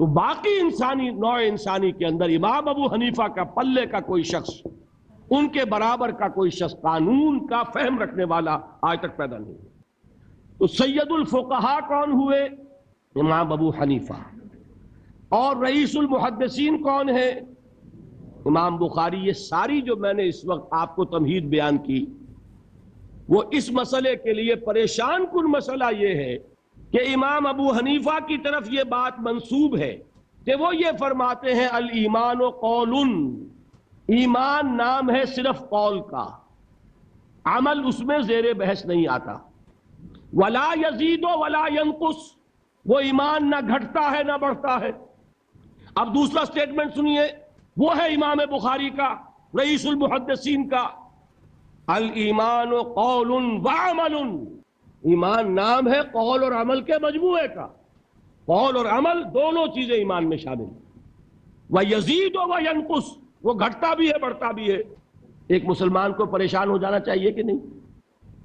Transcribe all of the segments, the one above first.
تو باقی انسانی نوع انسانی کے اندر امام ابو حنیفہ کا پلے کا کوئی شخص، ان کے برابر کا کوئی شخص قانون کا فہم رکھنے والا آج تک پیدا نہیں ہوا۔ تو سید الفقہاء کون ہوئے؟ امام ابو حنیفہ۔ اور رئیس المحدثین کون ہے؟ امام بخاری۔ یہ ساری جو میں نے اس وقت آپ کو تمہید بیان کی، وہ اس مسئلے کے لیے پریشان کن مسئلہ یہ ہے کہ امام ابو حنیفہ کی طرف یہ بات منسوب ہے کہ وہ یہ فرماتے ہیں الایمان قول، ایمان نام ہے صرف قول کا، عمل اس میں زیر بحث نہیں آتا۔ ولا یزید ولا ینقص، وہ ایمان نہ گھٹتا ہے نہ بڑھتا ہے۔ اب دوسرا سٹیٹمنٹ سنیے، وہ ہے امام بخاری کا، رئیس المحدثین کا، الایمان قول وعمل، ایمان نام ہے قول اور عمل کے مجموعے کا، قول اور عمل دونوں چیزیں ایمان میں شامل ہیں۔ وَيَزِيدُ وَيَنْقُصُ، وہ گھٹتا بھی ہے بڑھتا بھی ہے۔ ایک مسلمان کو پریشان ہو جانا چاہیے کہ نہیں؟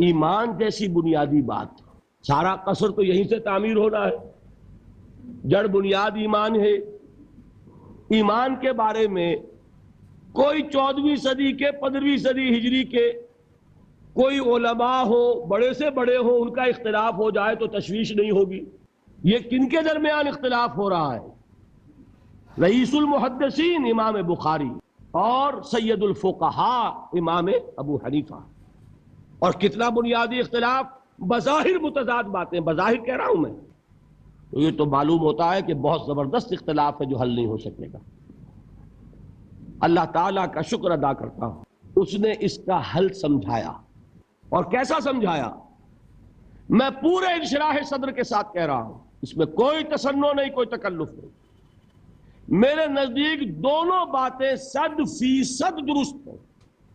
ایمان جیسی بنیادی بات، سارا قصر تو یہیں سے تعمیر ہونا ہے، جڑ بنیاد ایمان ہے۔ ایمان کے بارے میں کوئی 14ویں صدی کے 15ویں صدی ہجری کے کوئی علماء ہو، بڑے سے بڑے ہو، ان کا اختلاف ہو جائے تو تشویش نہیں ہوگی۔ یہ کن کے درمیان اختلاف ہو رہا ہے؟ رئیس المحدثین امام بخاری اور سید الفقہاء امام ابو حنیفہ۔ اور کتنا بنیادی اختلاف، بظاہر متضاد باتیں، بظاہر کہہ رہا ہوں میں، تو یہ تو معلوم ہوتا ہے کہ بہت زبردست اختلاف ہے جو حل نہیں ہو سکے گا۔ اللہ تعالیٰ کا شکر ادا کرتا ہوں، اس نے اس کا حل سمجھایا۔ اور کیسا سمجھایا؟ میں پورے انشراح صدر کے ساتھ کہہ رہا ہوں، اس میں کوئی تصنع نہیں، کوئی تکلف نہیں۔ میرے نزدیک دونوں باتیں 100% درست ہیں۔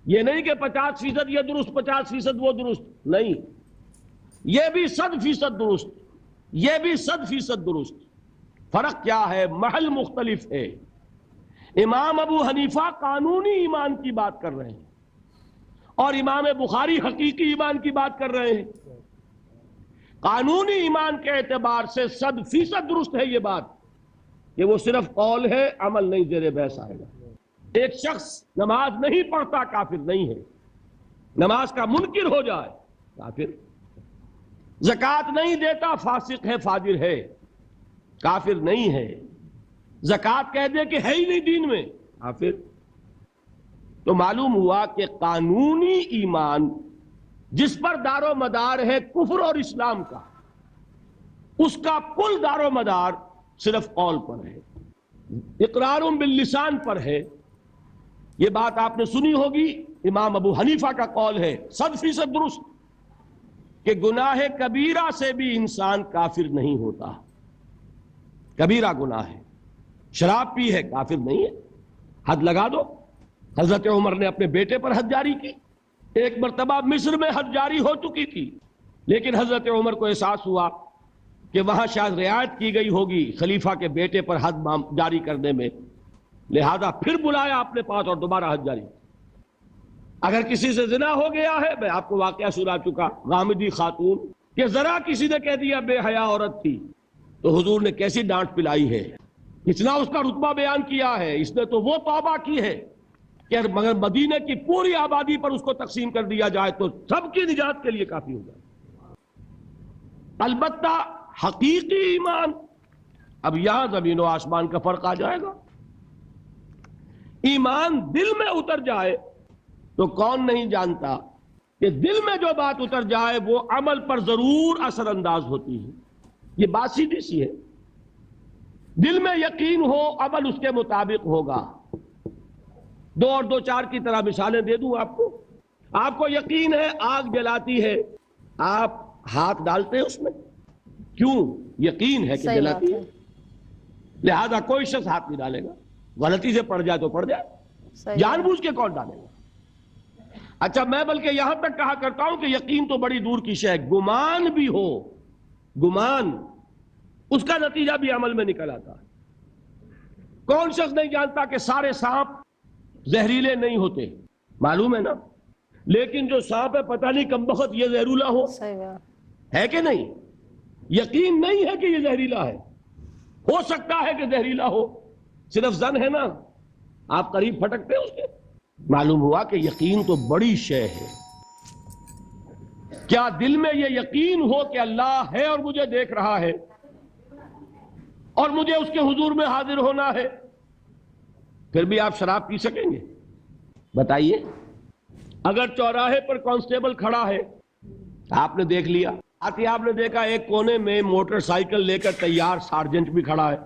یہ نہیں کہ 50% یہ درست 50% وہ درست، نہیں، یہ بھی 100% درست، یہ بھی 100% درست۔ فرق کیا ہے؟ محل مختلف ہے۔ امام ابو حنیفہ قانونی ایمان کی بات کر رہے ہیں اور امام بخاری حقیقی ایمان کی بات کر رہے ہیں۔ قانونی ایمان کے اعتبار سے 100% درست ہے یہ بات کہ وہ صرف قول ہے، عمل نہیں، زیر بحث آئے گا۔ ایک شخص نماز نہیں پڑھتا کافر نہیں ہے، نماز کا منکر ہو جائے کافر۔ زکوٰۃ نہیں دیتا فاسق ہے، فاجر ہے، کافر نہیں ہے۔ زکوٰۃ کہہ دے کہ ہے ہی نہیں دین میں، کافر۔ تو معلوم ہوا کہ قانونی ایمان جس پر دار و مدار ہے کفر اور اسلام کا، اس کا کل دار و مدار صرف قول پر ہے، اقرار باللسان پر ہے۔ یہ بات آپ نے سنی ہوگی، امام ابو حنیفہ کا قول ہے 100% درست کہ گناہ کبیرہ سے بھی انسان کافر نہیں ہوتا۔ کبیرہ گناہ ہے، شراب پی ہے، کافر نہیں ہے، حد لگا دو۔ حضرت عمر نے اپنے بیٹے پر حد جاری کی، ایک مرتبہ مصر میں حد جاری ہو چکی تھی، لیکن حضرت عمر کو احساس ہوا کہ وہاں شاید رعایت کی گئی ہوگی خلیفہ کے بیٹے پر حد جاری کرنے میں، لہذا پھر بلایا اپنے پاس اور دوبارہ حد جاری۔ اگر کسی سے زنا ہو گیا ہے، میں آپ کو واقعہ سنا چکا، غامدی خاتون کہ ذرا کسی نے کہہ دیا بے حیا عورت تھی، تو حضور نے کیسی ڈانٹ پلائی ہے، کتنا اس کا رتبہ بیان کیا ہے۔ اس نے تو وہ توبہ کی ہے کہ مگر مدینے کی پوری آبادی پر اس کو تقسیم کر دیا جائے تو سب کی نجات کے لیے کافی ہو جائے۔ البتہ حقیقی ایمان، اب یہاں زمین و آسمان کا فرق آ جائے گا۔ ایمان دل میں اتر جائے تو کون نہیں جانتا کہ دل میں جو بات اتر جائے وہ عمل پر ضرور اثر انداز ہوتی ہے۔ یہ بات سیدھی سی ہے، دل میں یقین ہو، عمل اس کے مطابق ہوگا۔ 2 اور 2 4 کی طرح مثالیں دے دوں آپ کو یقین ہے آگ جلاتی ہے، آپ ہاتھ ڈالتے ہیں اس میں، کیوں؟ یقین ہے کہ جلاتی ہے، لہذا کوئی شخص ہاتھ نہیں ڈالے گا، غلطی سے پڑ جائے تو پڑ جائے، جان بوجھ کے کون ڈالے گا؟ اچھا، میں بلکہ یہاں تک کہا کرتا ہوں کہ یقین تو بڑی دور کی شے ہے، گمان بھی ہو، گمان، اس کا نتیجہ بھی عمل میں نکل آتا ہے۔ کون شخص نہیں جانتا کہ سارے سانپ زہریلے نہیں ہوتے؟ معلوم ہے نا، لیکن جو سانپ ہے پتہ نہیں کم بخت یہ زہریلا ہو، ہے کہ نہیں؟ یقین نہیں ہے کہ یہ زہریلا ہے، ہو سکتا ہے کہ زہریلا ہو، صرف زن ہے نا، آپ قریب پھٹکتے ہیں اس کے۔ معلوم ہوا کہ یقین تو بڑی شے ہے۔ کیا دل میں یہ یقین ہو کہ اللہ ہے اور مجھے دیکھ رہا ہے اور مجھے اس کے حضور میں حاضر ہونا ہے، پھر بھی آپ شراب پی سکیں گے؟ بتائیے۔ اگر چوراہے پر کانسٹیبل کھڑا ہے، آپ نے دیکھ لیا، آتی آپ نے دیکھا ایک کونے میں موٹر سائیکل لے کر تیار سارجنٹ بھی کھڑا ہے،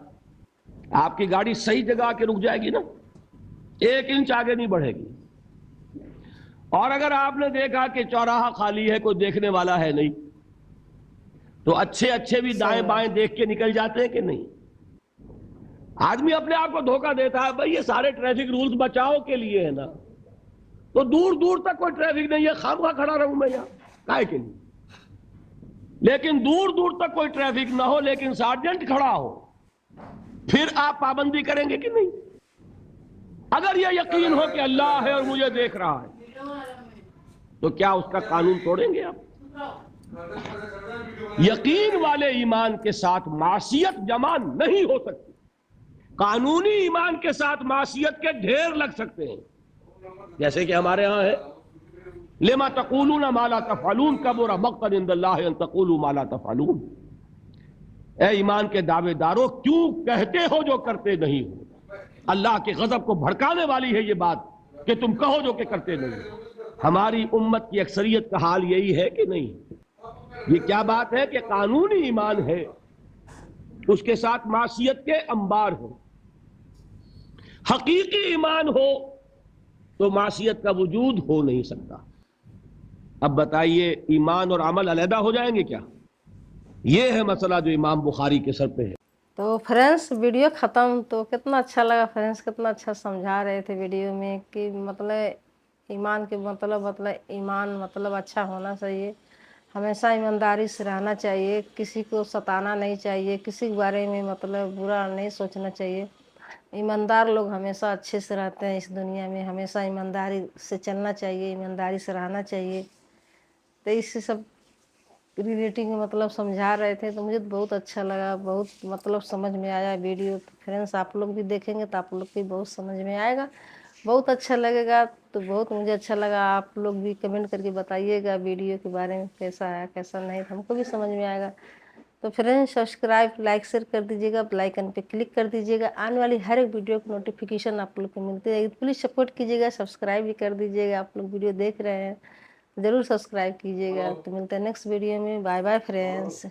آپ کی گاڑی صحیح جگہ آ کے رک جائے گی نا، 1 انچ آگے نہیں بڑھے گی۔ اور اگر آپ نے دیکھا کہ چوراہا خالی ہے، کوئی دیکھنے والا ہے نہیں، تو اچھے اچھے بھی دائیں بائیں دیکھ کے نکل جاتے ہیں کہ نہیں؟ آدمی اپنے آپ کو دھوکہ دیتا ہے، بھئی یہ سارے ٹریفک رولز بچاؤ کے لیے ہے نا، تو دور دور تک کوئی ٹریفک نہیں ہے، خامخواہ کھڑا رہوں میں یہاں کائے کے لیے؟ لیکن دور دور تک کوئی ٹریفک نہ ہو لیکن سارجنٹ کھڑا ہو، پھر آپ پابندی کریں گے کہ نہیں؟ اگر یہ یقین ہو کہ اللہ ہے اور مجھے دیکھ رہا ہے تو کیا اس کا قانون توڑیں گے آپ؟ یقین والے ایمان کے ساتھ معصیت جمع نہیں ہو سکتی۔ قانونی ایمان کے ساتھ معصیت کے ڈھیر لگ سکتے ہیں، جیسے کہ ہمارے ہاں ہے لما تقولون ما لا تفعلون کبر مقتا عند اللہ ان تقولوا ما لا تفعلون۔ اے ایمان کے دعوے دارو، کیوں کہتے ہو جو کرتے نہیں ہو؟ اللہ کے غضب کو بھڑکانے والی ہے یہ بات کہ تم کہو جو کہ کرتے نہیں ہو۔ ہماری امت کی اکثریت کا حال یہی ہے کہ نہیں؟ یہ کیا بات ہے کہ قانونی ایمان ہے، اس کے ساتھ معصیت کے انبار ہو۔ حقیقی ایمان ہو تو معصیت کا وجود ہو نہیں سکتا۔ اب بتائیے ایمان اور عمل علیحدہ ہو جائیں گے کیا؟ یہ ہے مسئلہ جو امام بخاری کے سر پہ ہے۔ تو فرینڈس ویڈیو ختم، تو کتنا اچھا لگا فرینڈس، کتنا اچھا سمجھا رہے تھے ویڈیو میں کہ مطلب ایمان کے مطلب ایمان مطلب اچھا ہونا چاہیے، ہمیشہ ایمانداری سے رہنا چاہیے، کسی کو ستانا نہیں چاہیے، کسی کے بارے میں مطلب برا نہیں سوچنا چاہیے۔ ایماندار لوگ ہمیشہ اچھے سے رہتے ہیں اس دنیا میں، ہمیشہ ایمانداری سے چلنا چاہیے، ایمانداری سے رہنا چاہیے۔ تو اس سے سب ریلیٹنگ مطلب سمجھا رہے تھے، تو مجھے بہت اچھا لگا، بہت مطلب سمجھ میں آیا ویڈیو۔ فرینڈس آپ لوگ بھی دیکھیں گے تو آپ لوگ کو بھی بہت سمجھ میں آئے گا، بہت اچھا لگے گا۔ تو بہت مجھے اچھا لگا، آپ لوگ بھی کمنٹ کر کے بتائیے گا ویڈیو کے بارے میں کیسا آیا کیسا نہیں، ہم کو بھی سمجھ میں آئے گا۔ تو فرینڈس سبسکرائب لائک شیئر کر دیجیے گا، بیل آئکن پہ کلک کر دیجیے گا، آنے والی ہر ایک ویڈیو کی نوٹیفیکیشن آپ لوگ کو ملتی رہے گی۔ پلیز سپورٹ کیجیے گا، سبسکرائب بھی کر دیجیے گا، آپ لوگ ویڈیو دیکھ رہے ہیں ضرور سبسکرائب کیجیے گا۔ تو ملتے ہیں نیکسٹ ویڈیو میں، بائے بائے فرینڈس۔